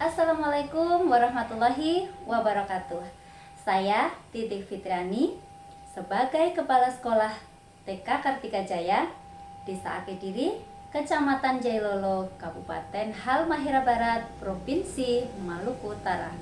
Assalamualaikum warahmatullahi wabarakatuh. Saya Titik Fitriani sebagai Kepala Sekolah TK Kartika Jaya, Desa Akediri, Kecamatan Jailolo, Kabupaten Halmahera Barat, Provinsi Maluku Utara.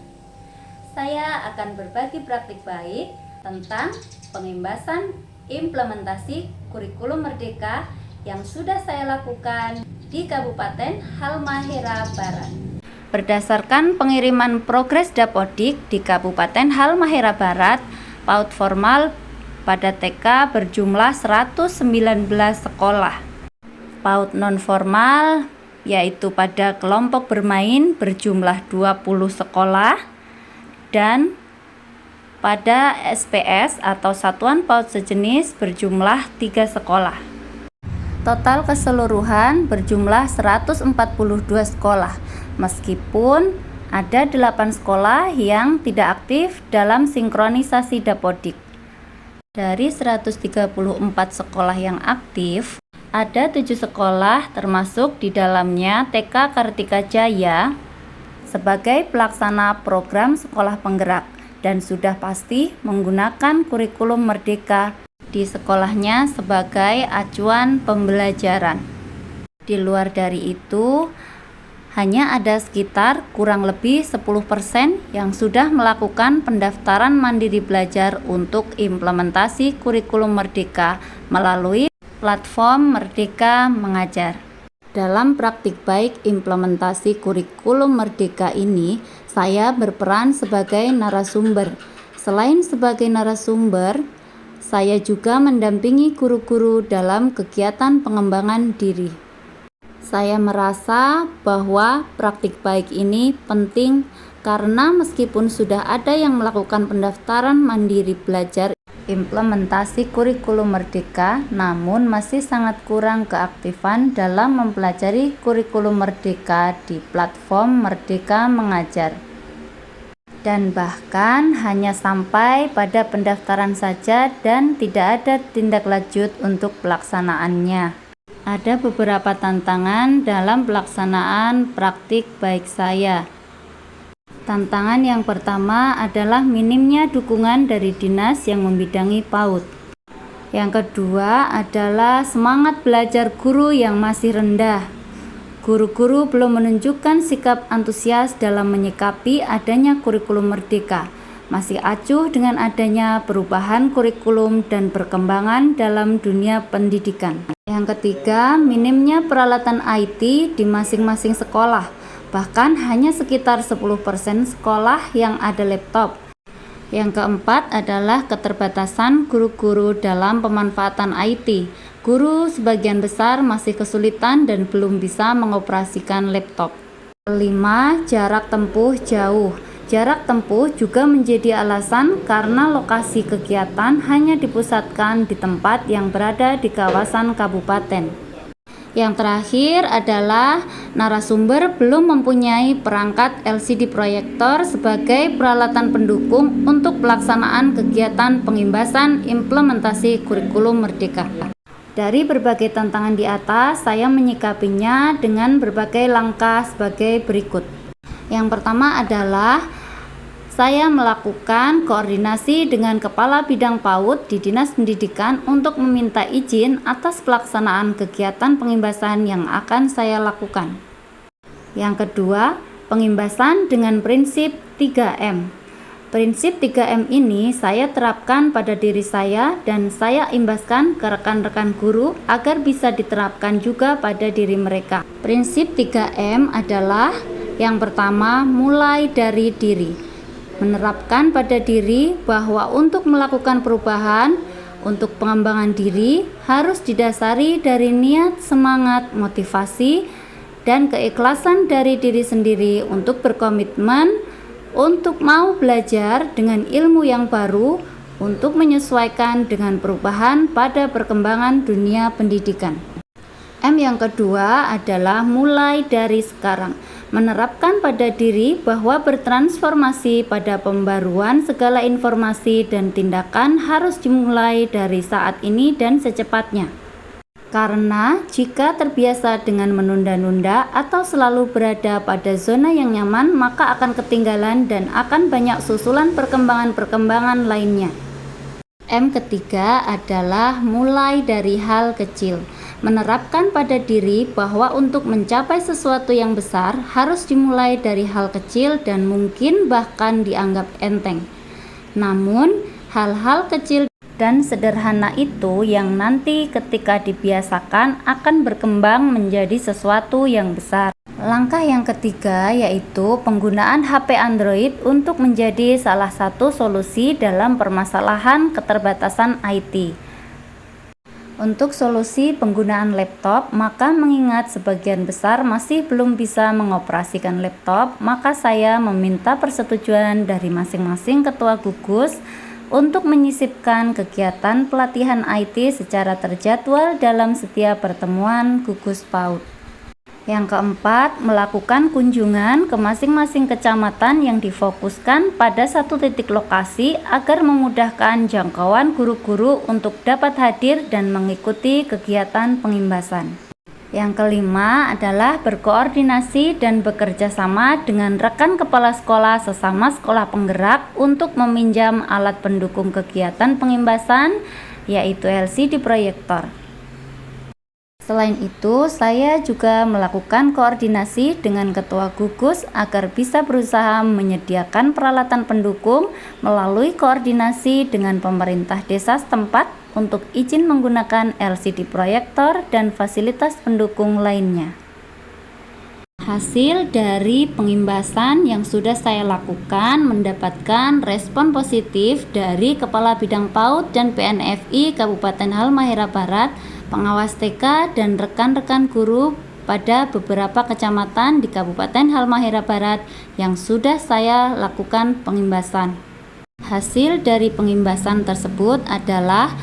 Saya akan berbagi praktik baik tentang pengimbasan implementasi kurikulum merdeka yang sudah saya lakukan di Kabupaten Halmahera Barat. Berdasarkan pengiriman progres Dapodik di Kabupaten Halmahera Barat, PAUD formal pada TK berjumlah 119 sekolah. PAUD non formal yaitu pada kelompok bermain berjumlah 20 sekolah, dan pada SPS atau satuan PAUD sejenis berjumlah 3 sekolah. Total keseluruhan berjumlah 142 sekolah, meskipun ada 8 sekolah yang tidak aktif dalam sinkronisasi Dapodik. Dari 134 sekolah yang aktif, ada 7 sekolah termasuk di dalamnya TK Kartika Jaya sebagai pelaksana program sekolah penggerak dan sudah pasti menggunakan kurikulum merdeka di sekolahnya sebagai acuan pembelajaran. Di luar dari itu, hanya ada sekitar kurang lebih 10% yang sudah melakukan pendaftaran mandiri belajar untuk implementasi kurikulum merdeka melalui platform Merdeka Mengajar. Dalam praktik baik implementasi kurikulum merdeka ini, saya berperan sebagai narasumber. Selain sebagai narasumber, saya juga mendampingi guru-guru dalam kegiatan pengembangan diri. Saya merasa bahwa praktik baik ini penting karena meskipun sudah ada yang melakukan pendaftaran mandiri belajar implementasi kurikulum merdeka, namun masih sangat kurang keaktifan dalam mempelajari kurikulum merdeka di platform Merdeka Mengajar. Dan bahkan hanya sampai pada pendaftaran saja dan tidak ada tindak lanjut untuk pelaksanaannya. Ada beberapa tantangan dalam pelaksanaan praktik baik saya. Tantangan yang pertama adalah minimnya dukungan dari dinas yang membidangi PAUD. Yang kedua adalah semangat belajar guru yang masih rendah. Guru-guru belum menunjukkan sikap antusias dalam menyikapi adanya kurikulum merdeka, masih acuh dengan adanya perubahan kurikulum dan perkembangan dalam dunia pendidikan. Yang ketiga, minimnya peralatan IT di masing-masing sekolah, bahkan hanya sekitar 10% sekolah yang ada laptop. Yang keempat adalah keterbatasan guru-guru dalam pemanfaatan IT. Guru sebagian besar masih kesulitan dan belum bisa mengoperasikan laptop. Kelima, jarak tempuh jauh. Jarak tempuh juga menjadi alasan karena lokasi kegiatan hanya dipusatkan di tempat yang berada di kawasan kabupaten. Yang terakhir adalah narasumber belum mempunyai perangkat LCD proyektor sebagai peralatan pendukung untuk pelaksanaan kegiatan pengimbasan implementasi kurikulum merdeka. Dari berbagai tantangan di atas, saya menyikapinya dengan berbagai langkah sebagai berikut. Yang pertama adalah saya melakukan koordinasi dengan Kepala Bidang PAUD di Dinas Pendidikan untuk meminta izin atas pelaksanaan kegiatan pengimbasan yang akan saya lakukan. Yang kedua, pengimbasan dengan prinsip 3M. Prinsip 3M ini saya terapkan pada diri saya dan saya imbaskan ke rekan-rekan guru agar bisa diterapkan juga pada diri mereka. Prinsip 3M adalah yang pertama, mulai dari diri. Menerapkan pada diri bahwa untuk melakukan perubahan, untuk pengembangan diri harus didasari dari niat, semangat, motivasi, dan keikhlasan dari diri sendiri untuk berkomitmen untuk mau belajar dengan ilmu yang baru untuk menyesuaikan dengan perubahan pada perkembangan dunia pendidikan. M yang kedua adalah mulai dari sekarang. Menerapkan pada diri bahwa bertransformasi pada pembaruan segala informasi dan tindakan harus dimulai dari saat ini dan secepatnya. Karena jika terbiasa dengan menunda-nunda atau selalu berada pada zona yang nyaman, maka akan ketinggalan dan akan banyak susulan perkembangan-perkembangan lainnya. M ketiga adalah mulai dari hal kecil. Menerapkan pada diri bahwa untuk mencapai sesuatu yang besar harus dimulai dari hal kecil dan mungkin bahkan dianggap enteng. Namun, hal-hal kecil dan sederhana itu yang nanti ketika dibiasakan akan berkembang menjadi sesuatu yang besar. Langkah yang ketiga yaitu penggunaan HP Android untuk menjadi salah satu solusi dalam permasalahan keterbatasan IT. Untuk solusi penggunaan laptop, maka mengingat sebagian besar masih belum bisa mengoperasikan laptop, maka saya meminta persetujuan dari masing-masing ketua gugus untuk menyisipkan kegiatan pelatihan IT secara terjadwal dalam setiap pertemuan gugus PAUD. Yang keempat, melakukan kunjungan ke masing-masing kecamatan yang difokuskan pada satu titik lokasi agar memudahkan jangkauan guru-guru untuk dapat hadir dan mengikuti kegiatan pengimbasan. Yang kelima adalah berkoordinasi dan bekerja sama dengan rekan kepala sekolah sesama sekolah penggerak untuk meminjam alat pendukung kegiatan pengimbasan, yaitu LCD proyektor. Selain itu, saya juga melakukan koordinasi dengan ketua gugus agar bisa berusaha menyediakan peralatan pendukung melalui koordinasi dengan pemerintah desa setempat untuk izin menggunakan LCD proyektor dan fasilitas pendukung lainnya. Hasil dari pengimbasan yang sudah saya lakukan mendapatkan respon positif dari Kepala Bidang PAUD dan PNFI Kabupaten Halmahera Barat, pengawas TK, dan rekan-rekan guru pada beberapa kecamatan di Kabupaten Halmahera Barat yang sudah saya lakukan pengimbasan. Hasil dari pengimbasan tersebut adalah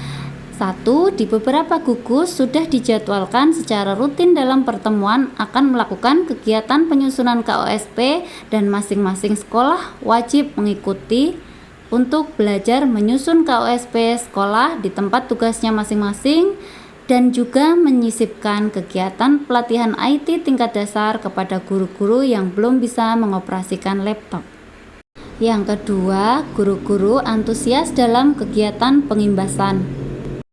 1. Di beberapa gugus sudah dijadwalkan secara rutin dalam pertemuan akan melakukan kegiatan penyusunan KOSP dan masing-masing sekolah wajib mengikuti untuk belajar menyusun KOSP sekolah di tempat tugasnya masing-masing dan juga menyisipkan kegiatan pelatihan IT tingkat dasar kepada guru-guru yang belum bisa mengoperasikan laptop. Yang kedua, guru-guru antusias dalam kegiatan pengimbasan.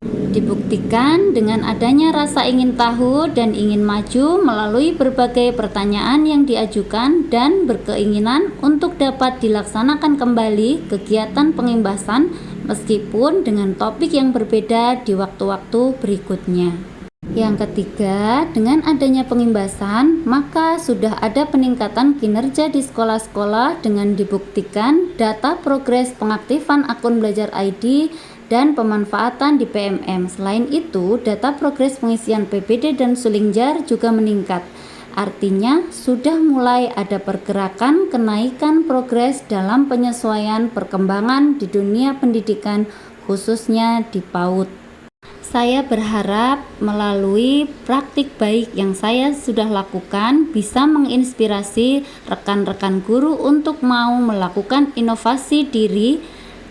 Dibuktikan dengan adanya rasa ingin tahu dan ingin maju melalui berbagai pertanyaan yang diajukan dan berkeinginan untuk dapat dilaksanakan kembali kegiatan pengimbasan meskipun dengan topik yang berbeda di waktu-waktu berikutnya. Yang ketiga, dengan adanya pengimbasan, maka sudah ada peningkatan kinerja di sekolah-sekolah dengan dibuktikan data progres pengaktifan akun belajar ID dan pemanfaatan di PMM. Selain itu, data progres pengisian PBD dan Sulingjar juga meningkat. Artinya, sudah mulai ada pergerakan kenaikan progres dalam penyesuaian perkembangan di dunia pendidikan, khususnya di PAUD. Saya berharap melalui praktik baik yang saya sudah lakukan bisa menginspirasi rekan-rekan guru untuk mau melakukan inovasi diri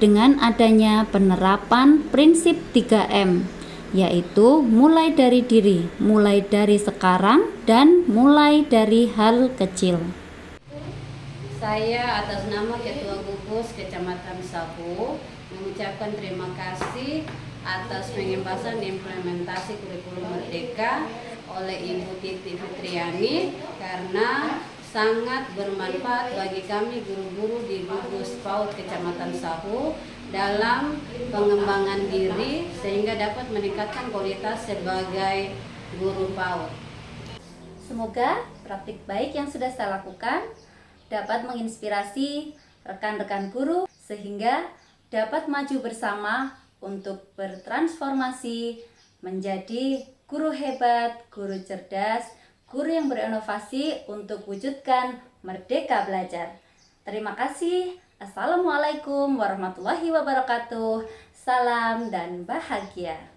dengan adanya penerapan prinsip 3M, yaitu mulai dari diri, mulai dari sekarang, dan mulai dari hal kecil. Saya atas nama Ketua Gugus Kecamatan Sabu mengucapkan terima kasih atas pengimbasan implementasi kurikulum Merdeka oleh Ibu Titi Fitriani karena sangat bermanfaat bagi kami guru-guru di Gugus PAUD Kecamatan Sahu dalam pengembangan diri sehingga dapat meningkatkan kualitas sebagai guru PAUD. Semoga praktik baik yang sudah saya lakukan dapat menginspirasi rekan-rekan guru sehingga dapat maju bersama untuk bertransformasi menjadi guru hebat, guru cerdas, guru yang berinovasi untuk wujudkan merdeka belajar. Terima kasih. Assalamualaikum warahmatullahi wabarakatuh. Salam dan bahagia.